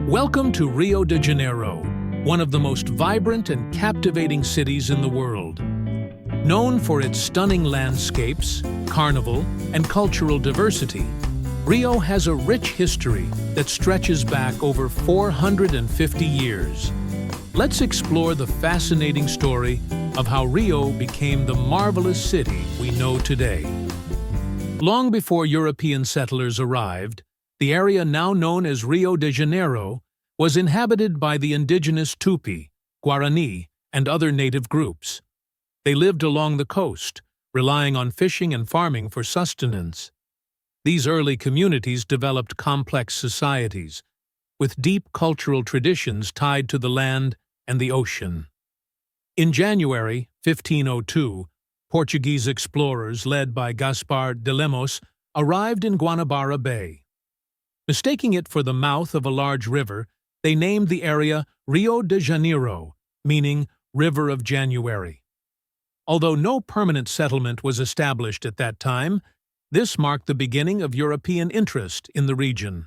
Welcome to Rio de Janeiro, one of the most vibrant and captivating cities in the world. Known for its stunning landscapes, carnival, and cultural diversity, Rio has a rich history that stretches back over 450 years. Let's explore the fascinating story of how Rio became the marvelous city we know today. Long before European settlers arrived, the area now known as Rio de Janeiro was inhabited by the indigenous Tupi, Guarani, and other native groups. They lived along the coast, relying on fishing and farming for sustenance. These early communities developed complex societies, with deep cultural traditions tied to the land and the ocean. In January 1502, Portuguese explorers led by Gaspar de Lemos arrived in Guanabara Bay. Mistaking it for the mouth of a large river, they named the area Rio de Janeiro, meaning River of January. Although no permanent settlement was established at that time, this marked the beginning of European interest in the region.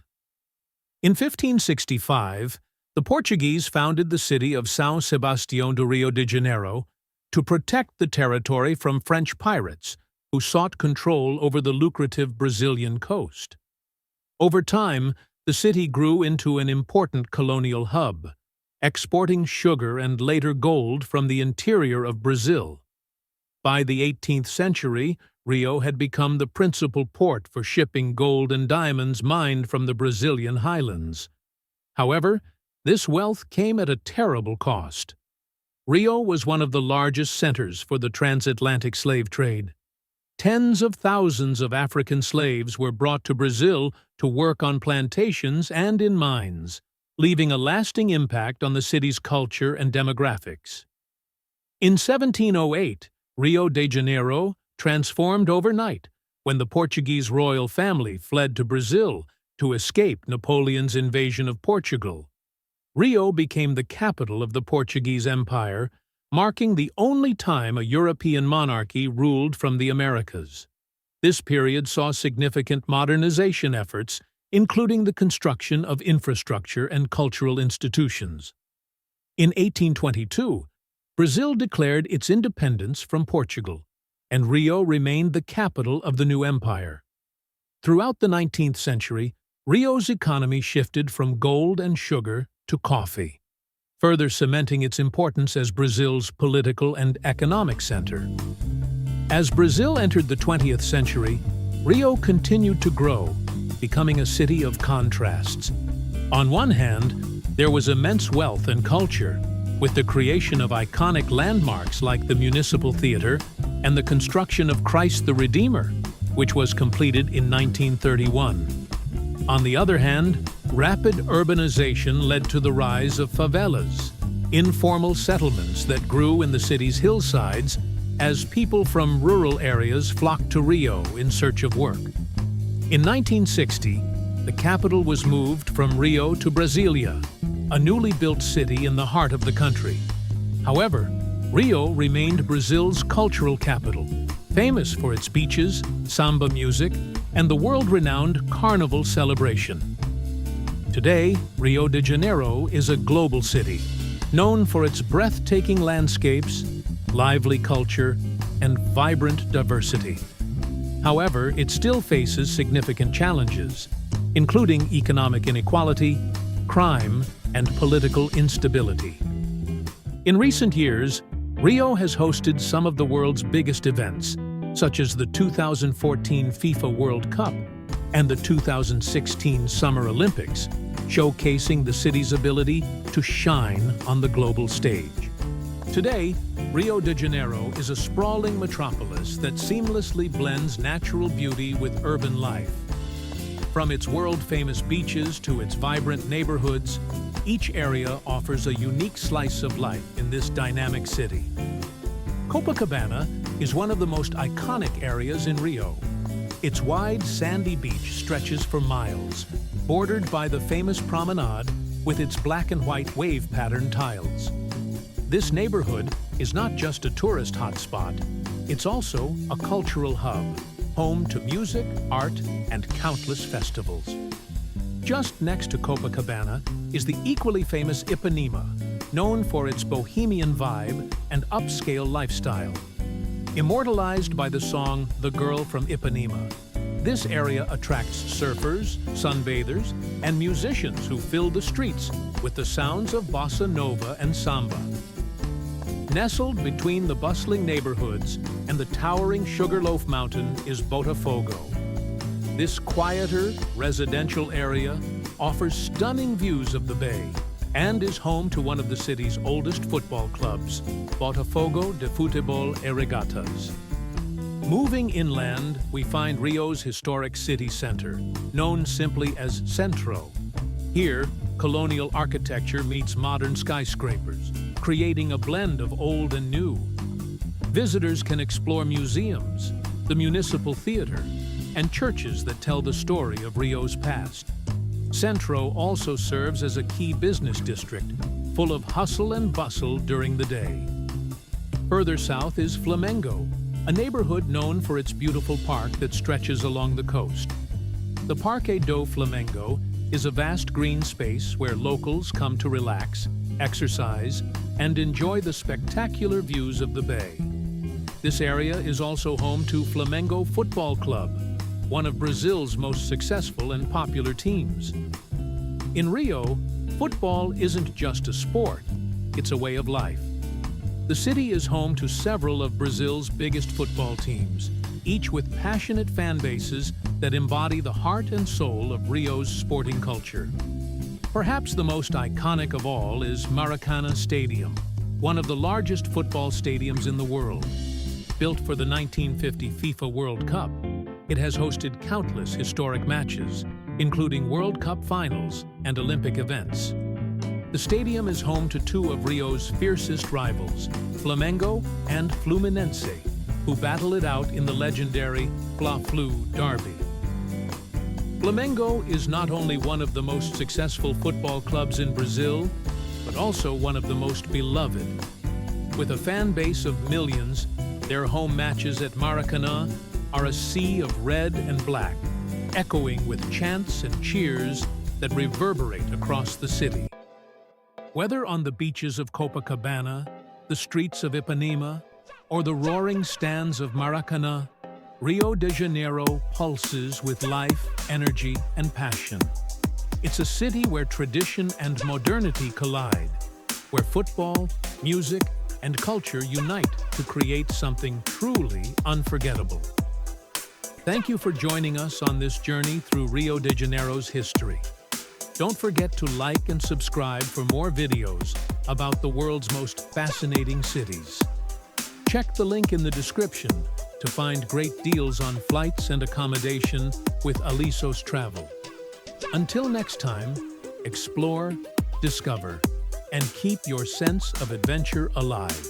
In 1565, the Portuguese founded the city of São Sebastião do Rio de Janeiro to protect the territory from French pirates who sought control over the lucrative Brazilian coast. Over time, the city grew into an important colonial hub, exporting sugar and later gold from the interior of Brazil. By the 18th century, Rio had become the principal port for shipping gold and diamonds mined from the Brazilian highlands. However, this wealth came at a terrible cost. Rio was one of the largest centers for the transatlantic slave trade. Tens of thousands of African slaves were brought to Brazil to work on plantations and in mines, leaving a lasting impact on the city's culture and demographics. In 1708, Rio de Janeiro transformed overnight when the Portuguese royal family fled to Brazil to escape Napoleon's invasion of Portugal. Rio became the capital of the Portuguese Empire, marking the only time a European monarchy ruled from the Americas. This period saw significant modernization efforts, including the construction of infrastructure and cultural institutions. In 1822, Brazil declared its independence from Portugal, and Rio remained the capital of the new empire. Throughout the 19th century, Rio's economy shifted from gold and sugar to coffee, further cementing its importance as Brazil's political and economic center. As Brazil entered the 20th century, Rio continued to grow, becoming a city of contrasts. On one hand, there was immense wealth and culture, with the creation of iconic landmarks like the Municipal Theater and the construction of Christ the Redeemer, which was completed in 1931. On the other hand, rapid urbanization led to the rise of favelas, informal settlements that grew in the city's hillsides as people from rural areas flocked to Rio in search of work. In 1960, the capital was moved from Rio to Brasília, a newly built city in the heart of the country. However, Rio remained Brazil's cultural capital, famous for its beaches, samba music, and the world-renowned carnival celebration. Today, Rio de Janeiro is a global city, known for its breathtaking landscapes, lively culture, and vibrant diversity. However, it still faces significant challenges, including economic inequality, crime, and political instability. In recent years, Rio has hosted some of the world's biggest events, such as the 2014 FIFA World Cup and the 2016 Summer Olympics, showcasing the city's ability to shine on the global stage. Today, Rio de Janeiro is a sprawling metropolis that seamlessly blends natural beauty with urban life. From its world-famous beaches to its vibrant neighborhoods, each area offers a unique slice of life in this dynamic city. Copacabana is one of the most iconic areas in Rio. Its wide, sandy beach stretches for miles, bordered by the famous promenade with its black and white wave-pattern tiles. This neighborhood is not just a tourist hotspot, it's also a cultural hub, home to music, art, and countless festivals. Just next to Copacabana is the equally famous Ipanema, known for its bohemian vibe and upscale lifestyle. Immortalized by the song "The Girl from Ipanema," this area attracts surfers, sunbathers, and musicians who fill the streets with the sounds of bossa nova and samba. Nestled between the bustling neighborhoods and the towering Sugarloaf Mountain is Botafogo. This quieter, residential area offers stunning views of the bay and is home to one of the city's oldest football clubs, Botafogo de Futebol e Regatas. Moving inland, we find Rio's historic city center, known simply as Centro. Here, colonial architecture meets modern skyscrapers, creating a blend of old and new. Visitors can explore museums, the municipal theater, and churches that tell the story of Rio's past. Centro also serves as a key business district, full of hustle and bustle during the day. Further south is Flamengo, a neighborhood known for its beautiful park that stretches along the coast. The Parque do Flamengo is a vast green space where locals come to relax, exercise, and enjoy the spectacular views of the bay. This area is also home to Flamengo Football Club, one of Brazil's most successful and popular teams. In Rio, football isn't just a sport, it's a way of life. The city is home to several of Brazil's biggest football teams, each with passionate fan bases that embody the heart and soul of Rio's sporting culture. Perhaps the most iconic of all is Maracanã Stadium, one of the largest football stadiums in the world. Built for the 1950 FIFA World Cup, it has hosted countless historic matches, including World Cup finals and Olympic events. The stadium is home to two of Rio's fiercest rivals, Flamengo and Fluminense, who battle it out in the legendary Fla-Flu derby. Flamengo is not only one of the most successful football clubs in Brazil, but also one of the most beloved. With a fan base of millions, their home matches at Maracanã are a sea of red and black, echoing with chants and cheers that reverberate across the city. Whether on the beaches of Copacabana, the streets of Ipanema, or the roaring stands of Maracanã, Rio de Janeiro pulses with life, energy, and passion. It's a city where tradition and modernity collide, where football, music, and culture unite to create something truly unforgettable. Thank you for joining us on this journey through Rio de Janeiro's history. Don't forget to like and subscribe for more videos about the world's most fascinating cities. Check the link in the description to find great deals on flights and accommodation with Alisos Travel. Until next time, explore, discover, and keep your sense of adventure alive.